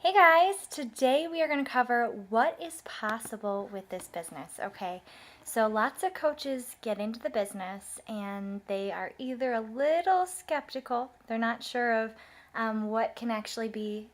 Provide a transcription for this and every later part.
Hey guys, today we are going to cover what is possible with this business, okay? So lots of coaches get into the business and they are either a little skeptical, they're not sure of what can actually be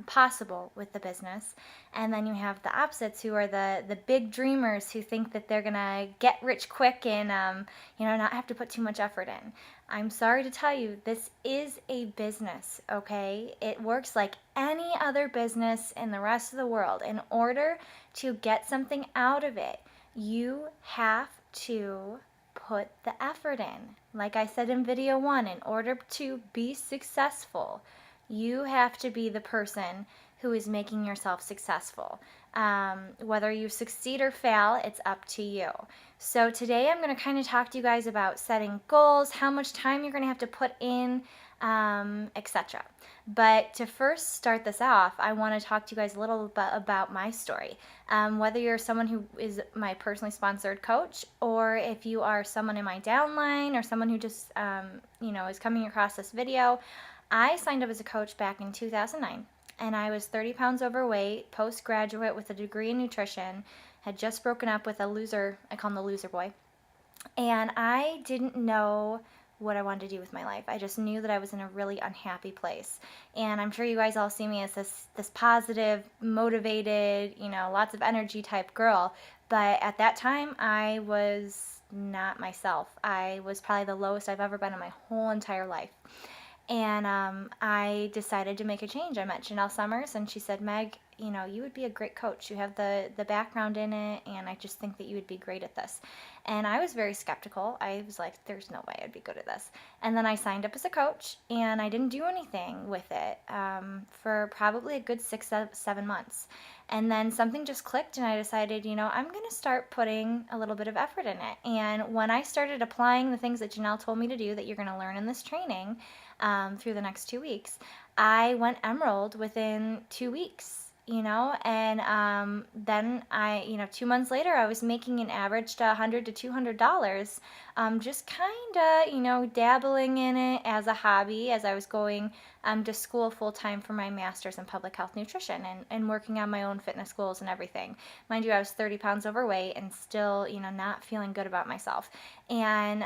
possible with the business. And then you have the opposites who are the big dreamers who think that they're going to get rich quick and not have to put too much effort in. I'm sorry to tell you, this is a business, okay? It works like any other business in the rest of the world. In order to get something out of it, you have to put the effort in. Like I said in video one, in order to be successful, you have to be the person who is making yourself successful. Whether you succeed or fail, it's up to you. So today I'm going to kind of talk to you guys about setting goals, how much time you're going to have to put in, etc. But to first start this off, I want to talk to you guys a little bit about my story. Whether you're someone who is my personally sponsored coach, or if you are someone in my downline, or someone who just is coming across this video, I signed up as a coach back in 2009, and I was 30 pounds overweight, postgraduate with a degree in nutrition, had just broken up with a loser, I call him the loser boy, and I didn't know what I wanted to do with my life. I just knew that I was in a really unhappy place. And I'm sure you guys all see me as this positive, motivated, lots of energy type girl. But at that time, I was not myself. I was probably the lowest I've ever been in my whole entire life. And I decided to make a change. I met Janelle Summers, and she said, Meg, you would be a great coach. You have the background in it, and I just think that you would be great at this. And I was very skeptical. I was like, there's no way I'd be good at this. And then I signed up as a coach, and I didn't do anything with it for probably a good 6, 7 months. And then something just clicked, and I decided, I'm going to start putting a little bit of effort in it. And when I started applying the things that Janelle told me to do that you're going to learn in this training, through the next 2 weeks, I went emerald within 2 weeks, and then 2 months later, I was making an average to $100 to $200, just kind of, dabbling in it as a hobby as I was going to school full time for my master's in public health nutrition and working on my own fitness goals and everything. Mind you, I was 30 pounds overweight and still, not feeling good about myself. And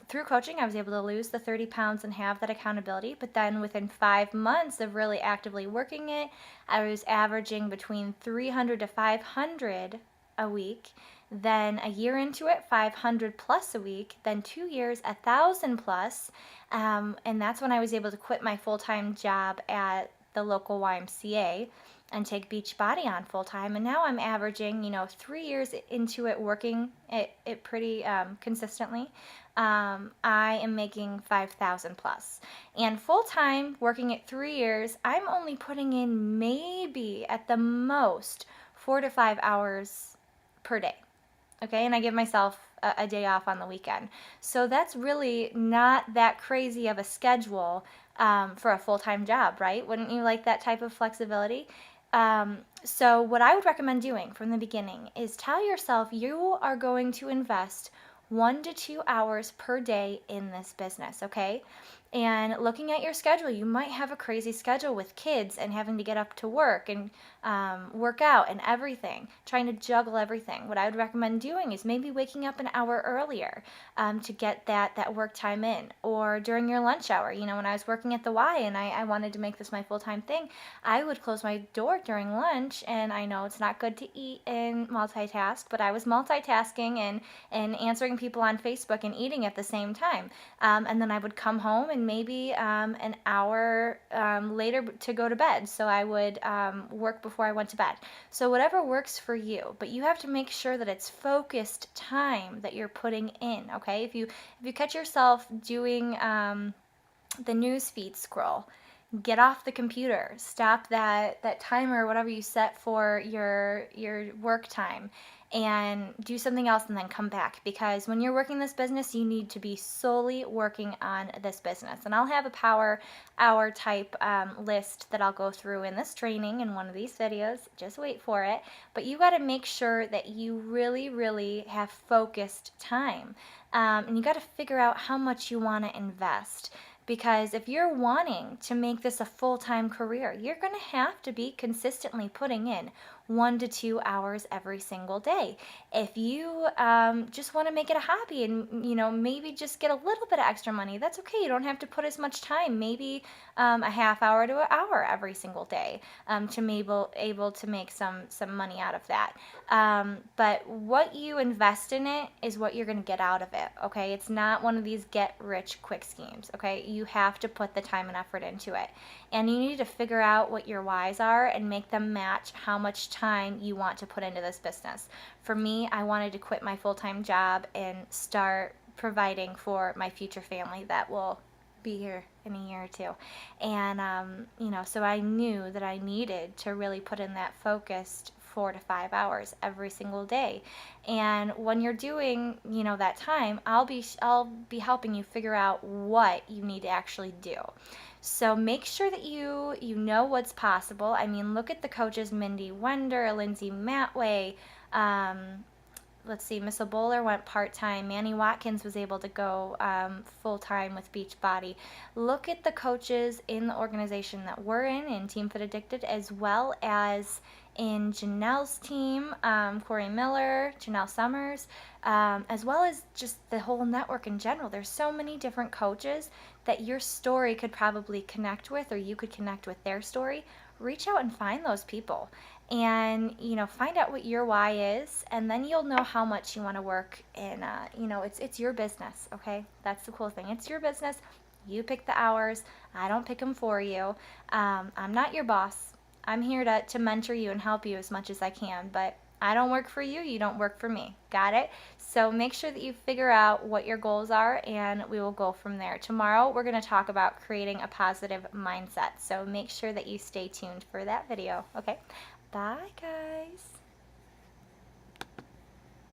through coaching, I was able to lose the 30 pounds and have that accountability. But then within 5 months of really actively working it, I was averaging between 300 to 500 a week. Then a year into it, 500 plus a week. Then 2 years, 1,000 plus. And that's when I was able to quit my full-time job at the local YMCA and take Beachbody on full time. And now I'm averaging, 3 years into it, working it pretty consistently. I am making 5,000 plus. And full time, working it 3 years, I'm only putting in maybe at the most 4 to 5 hours per day. Okay, and I give myself a day off on the weekend. So that's really not that crazy of a schedule for a full-time job, right? Wouldn't you like that type of flexibility? So what I would recommend doing from the beginning is tell yourself you are going to invest 1 to 2 hours per day in this business, okay? And looking at your schedule, you might have a crazy schedule with kids and having to get up to work and work out and everything, trying to juggle everything. What I would recommend doing is maybe waking up an hour earlier to get that work time in, or during your lunch hour. When I was working at the Y and I wanted to make this my full-time thing, I would close my door during lunch, and I know it's not good to eat and multitask, but I was multitasking and answering people on Facebook and eating at the same time. And then I would come home and maybe an hour later to go to bed. So I would work before I went to bed. So whatever works for you, but you have to make sure that it's focused time that you're putting in. Okay, if you catch yourself doing the news feed scroll, get off the computer, stop that timer or whatever you set for your work time, and do something else and then come back. Because when you're working this business, you need to be solely working on this business. And I'll have a power hour type list that I'll go through in this training in one of these videos. Just wait for it. But you got to make sure that you really, really have focused time. And you got to figure out how much you want to invest. Because if you're wanting to make this a full-time career, you're going to have to be consistently putting in 1 to 2 hours every single day. If you just want to make it a hobby and maybe just get a little bit of extra money, that's okay. You don't have to put as much time. Maybe a half hour to an hour every single day to able to make some money out of that. But what you invest in it is what you're going to get out of it. Okay, it's not one of these get rich quick schemes. Okay, you have to put the time and effort into it, and you need to figure out what your whys are and make them match how much time you want to put into this business. For me, I wanted to quit my full-time job and start providing for my future family that will be here in a year or two. And so I knew that I needed to really put in that focused 4 to 5 hours every single day. And when you're doing that time, I'll be helping you figure out what you need to actually do. So make sure that you know what's possible. I mean, look at the coaches: Mindy Wender, Lindsay Matway. Let's see, Miss Bowler went part-time. Manny Watkins was able to go full-time with Beachbody. Look at the coaches in the organization that we're in Team Fit Addicted, as well as in Janelle's team, Corey Miller, Janelle Summers, as well as just the whole network in general. There's so many different coaches that your story could probably connect with, or you could connect with their story. Reach out and find those people, and find out what your why is, and then you'll know how much you want to work in. It's your business. Okay, that's the cool thing. It's your business. You pick the hours. I don't pick them for you. I'm not your boss. I'm here to mentor you and help you as much as I can, but I don't work for you. You don't work for me. Got it? So make sure that you figure out what your goals are, and we will go from there. Tomorrow, we're going to talk about creating a positive mindset. So make sure that you stay tuned for that video. Okay? Bye, guys.